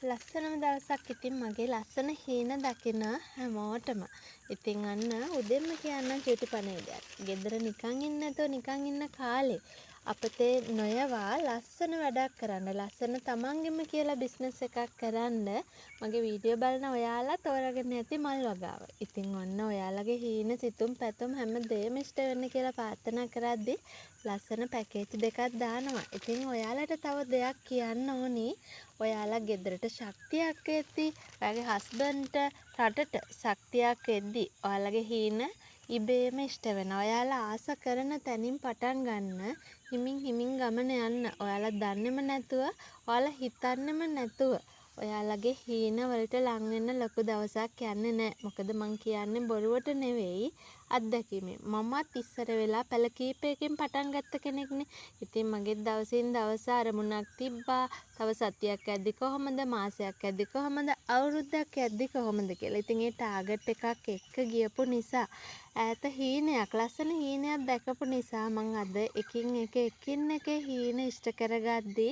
ලස්සනම දවසක් ඉතින් මගේ ලස්සන හීන දකින හැමෝටම. ඉතින් අන්න උදෙන්ම කියන්න චුටි පණිවිඩයක්. ගෙදර නිකන් ඉන්න නැතුව නිකන් ඉන්න කාලේ අපතේ නොයවා ලස්සන වැඩක් කරන්න, ලස්සන තමන්ගෙම කියලා බිස්නස් එකක් කරන්න මගේ වීඩියෝ බලන ඔයාලා තෝරගෙන ඇති මල් වගාව. ඉතින් ඔන්න ඔයාලගේ හීන සිතුම් පැතුම් හැම දෙයක්ම ඉෂ්ට වෙන්න කියලා ප්‍රාර්ථනා කරද්දි ලස්සන පැකේජ් දෙකක් දානවා. ඉතින් ඔයාලට තව දෙයක් කියන්න ඕනි. ඔයාලා ගෙදරට ශක්තියක් එද්දි, ඔයාගේ හස්බන්ඩ්ට රටට ශක්තියක් එද්දි ඔයාලගේ හීන ඉබේම ඉෂ්ට වෙනවා. ඔයාලා ආස කරන තැනින් පටන් ගන්න, හිමින් ගමන යන්න. ඔයාලා දන්නෙම නැතුව, ඔයාලා හිතන්නෙම නැතුව ඔයාලගේ හීන වලට ලං වෙන්න ලොකු දවසක් යන්නේ නැහැ. මොකද මං කියන්නේ බොරුවට නෙවෙයි, අත්දැකීමෙන්. මමත් ඉස්සර වෙලා පැල කීපයකින් පටන් ගත්ත කෙනෙක්නේ. ඉතින් මගේ දවසින් දවස අරමුණක් තිබ්බා. තව සතියක් ඇද්දි කොහොමද, මාසයක් ඇද්දි කොහොමද, අවුරුද්දක් ඇද්දි කොහොමද කියලා. ඉතින් ඒ ටාගට් එකක් එක්ක ගියපු නිසා, ඈත හීනයක්, ලස්සන හීනයක් දැකපු නිසා මං අද එකින් එක හීන ඉෂ්ට කරගද්දි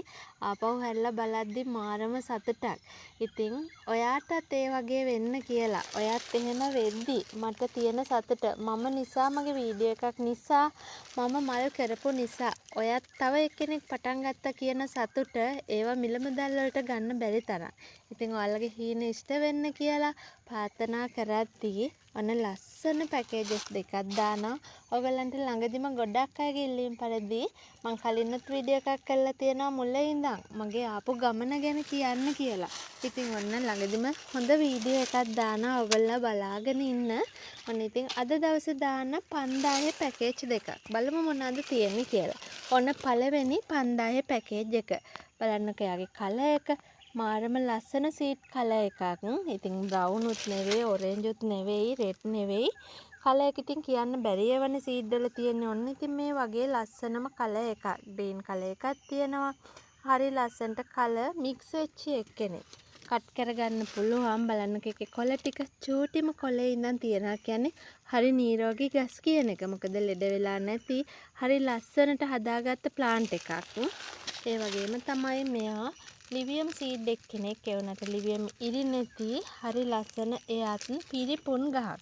ආපහු හැරිලා බලද්දි මාරම සතුටක්. ඉතින් ඔයාටත් ඒ වගේ වෙන්න කියලා. ඔයත් එහෙම වෙද්දි මට තියෙන සතුට, මම නිසා, මගේ වීඩියෝ එකක් නිසා, මම මල් කරපු නිසා ඔයත් තව එක්කෙනෙක් පටන් ගත්තා කියන සතුට ඒවා මිල මුදල් වලට ගන්න බැරි තරම්. ඉතින් ඔයාලගේ හීන ඉෂ්ට වෙන්න කියලා ප්‍රාර්ථනා කරද්දී ඔන්න ලස්සන පැකේජස් දෙකක් දානවා. ඔයගලන්ට ළඟදිම ගොඩක් අයගේ ඉල්ලීම් පරිදි මම කලින්වත් වීඩියෝ එකක් කරලා තියෙනවා මුලින් ඉඳන් මගේ ආපු ගමන ගැන කියන්න කියලා. ඉතින් ඔන්න ළඟදිම හොඳ වීඩියෝ එකක් දානවා. ඔයගොල්ලෝ බලාගෙන ඉන්න. ඔන්න ඉතින් අද දවසේ දාන්න 5000 පැකේජ් දෙකක්. බලමු මොනවද තියෙන්නේ කියලා. ඔන්න පළවෙනි 5000 පැකේජ් එක. බලන්නකෝ යාගේ කලර් එක. මාරම ලස්සන සීඩ් කලර් එකක්. ඉතින් බ්‍රවුන් උත් නෙවෙයි, ඔරෙන්ජ් උත් නෙවෙයි, රෙඩ් නෙවෙයි. කලර් එක ඉතින් කියන්න බැරි ඒවනේ සීඩ් වල තියෙන්නේ. ඔන්න ඉතින් මේ වගේ ලස්සනම කලර් එකක්. ග්‍රීන් කලර් එකක් තියෙනවා. හරි ලස්සනට කලර් මික්ස් වෙච්ච එකනේ. කට් කරගන්න පුළුවන්. බලන්නකෝ ඒකේ කොළ ටික චූටිම කොළේ ඉඳන් තියනවා. කියන්නේ හරි නිරෝගී ගස් කියන එක. මොකද ලෙඩ වෙලා නැති හරි ලස්සනට හදාගත්ත ප්ලාන්ට් එකක්. ඒ වගේම තමයි මෙයා ලිවියම් සීඩ් එක්කෙනෙක්. ඒ වුණාට ලිවියම් ඉරි නැති හරි ලස්සන එයත් පිරිපුන් ගහක්.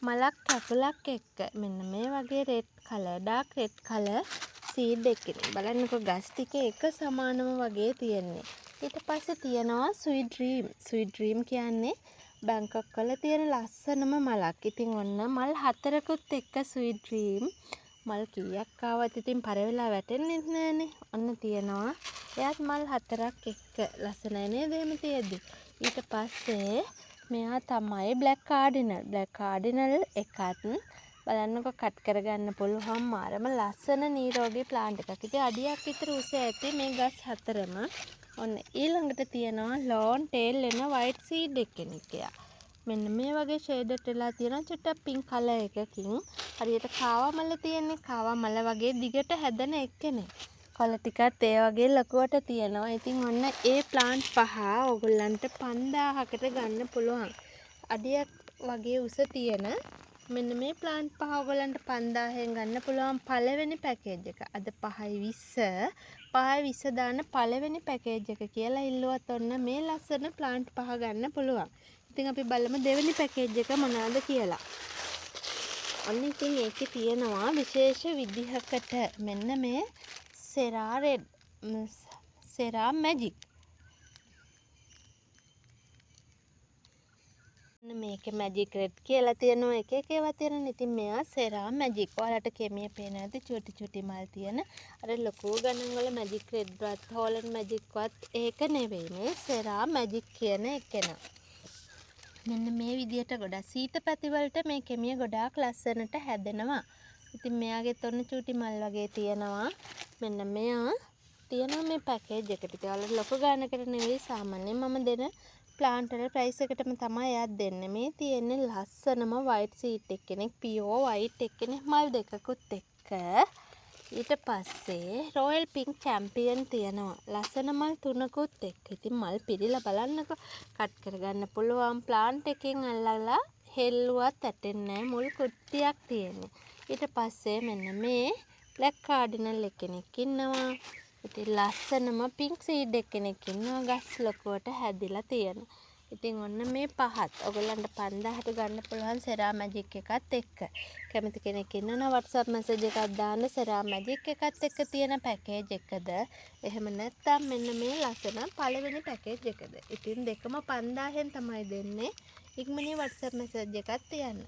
මලක් කකුලක් එක්ක මෙන්න මේ වගේ red colour, dark red colour seed එක්කෙනෙක්. බලන්නකෝ ගස් ටික එක සමානම වගේ තියෙන්නේ. ඊට පස්සේ තියෙනවා ස්වීට් ඩ්‍රීම්. ස්වීට් ඩ්‍රීම් කියන්නේ බැංකොක් වල තියෙන ලස්සනම මලක්. ඉතින් ඔන්න මල් 4කුත් එක්ක ස්වීට් ඩ්‍රීම්. මල් කීයක් ආවත් ඉතින් පර වෙලා වැටෙන්නේ නැහනේ. ඔන්න තියෙනවා. එයාත් මල් 4ක් එක්ක ලස්සනයි නේද එහෙම තියෙද්දි. ඊට පස්සේ මෙයා තමයි බ්ලැක් කාඩිනල්. බ්ලැක් කාඩිනල් එකත් බලන්නකො කට් කරගන්න පුළුවන් මාරම ලස්සන නිරෝගී ප්ලාන්ට් එකක්. ඉතින් අඩියක් විතර උස ඇති මේ ගස් 4ම. ඔන්න ඊළඟට තියෙනවා ලෝන් ටේල් එන වයිට් සීඩ් එක්කෙනෙක්. මෙන්න මේ වගේ ෂේඩඩ් වෙලා තියෙන චුට්ටක් පින්ක් කලර් එකකින් හරියට කාවා මල තියෙන්නේ. කාවා මල වගේ දිගට හැදෙන එක්කෙනෙක්. කොළ ටිකත් ඒ වගේ ලකුවට තියෙනවා. ඉතින් ඔන්න ඒ ප්ලාන්ට් පහ ඕගොල්ලන්ට 5000කට ගන්න පුළුවන්. අඩියක් වගේ උස තියෙන මෙන්න මේ ප්ලාන්ට් පහ ඕගොල්ලන්ට 5000ෙන් ගන්න පුළුවන් පළවෙනි පැකේජ් එක. අද 5:20 දාන පළවෙනි පැකේජ් එක කියලා ඉල්ලුවත් ඔන්න මේ ලස්සන ප්ලාන්ට් පහ ගන්න පුළුවන්. ඉතින් අපි බලමු දෙවෙනි පැකේජ් එක මොනවද කියලා. ඔන්න ඉතින් ඒකේ තියෙනවා විශේෂ විදිහකට මෙන්න මේ සෙරා රෙඩ්, සෙරා මැජික්. මේකේ මැජික් රෙඩ් කියලා තියෙනවා. එක ඒවා තියෙනවා. ඉතින් මෙයා සෙරා මැජික්. ඔයාලට කෙමිය පේන ඇති චුටි මල් තියෙන අර ලොකු ගණන් වල මැජික් රෙඩ් වත් හෝලන්ඩ් මැජික් වත් ඒක නෙවෙයි. මේ සෙරා මැජික් කියන එකන. මෙන්න මේ විදිහට ගොඩක් සීත පැති වලට මේ කෙමිය ගොඩාක් ලස්සනට හැදෙනවා. ඉතින් මෙයාගේ තොන්න චූටි මල් වගේ තියෙනවා. මෙන්න මෙයා තියෙනවා මේ පැකේජ් එකට. ඉතින් ඔයාලට ලොකු ගානකට නෙවෙයි සාමාන්‍යයෙන් මම දෙන ප්ලාන්ට් වල ප්‍රයිස් එකටම තමයි එයාත් දෙන්නේ. මේ තියෙන්නේ ලස්සනම වයිට් සීඩ් එක්කෙනෙක්, පියෝ වයිට් එක්කෙනෙක් මල් දෙකකුත් එක්ක. ඊට පස්සේ රොයල් පින්ක් චැම්පියන් තියෙනවා. ලස්සන මල් 3කුත් එක්ක. ඉතින් මල් පිරීලා බලන්නකෝ. කට් කරගන්න පුළුවන්. ප්ලාන්ට් එකෙන් අල්ලලා හෙල්ලුවත් ඇටෙන්නේ නැහැ. මුල් කුට්ටියක් තියෙන්නේ. ඊට පස්සේ මෙන්න මේ බ්ලැක් කාඩිනල් එක්කෙනෙක් ඉන්නවා. ඉතින් ලස්සනම පින්ක් සීඩ් එක්කෙනෙක් ඉන්නවා ගස් ලොකුවට හැදිලා තියෙනවා. ඉතින් ඔන්න මේ පහත් ඔයගොල්ලන්ට 5000ට ගන්න පුළුවන් සෙරා මැජික් එකත් එක්ක. කැමති කෙනෙක් ඉන්නවනම් WhatsApp message එකක් දාන්න සෙරා මැජික් එකත් එක්ක තියෙන පැකේජ් එකද. එහෙම නැත්නම් මෙන්න මේ ලස්සන පළවෙනි පැකේජ් එකද. ඉතින් දෙකම 5000න් තමයි දෙන්නේ. ඉක්මනින් WhatsApp message එකක් තියන්න.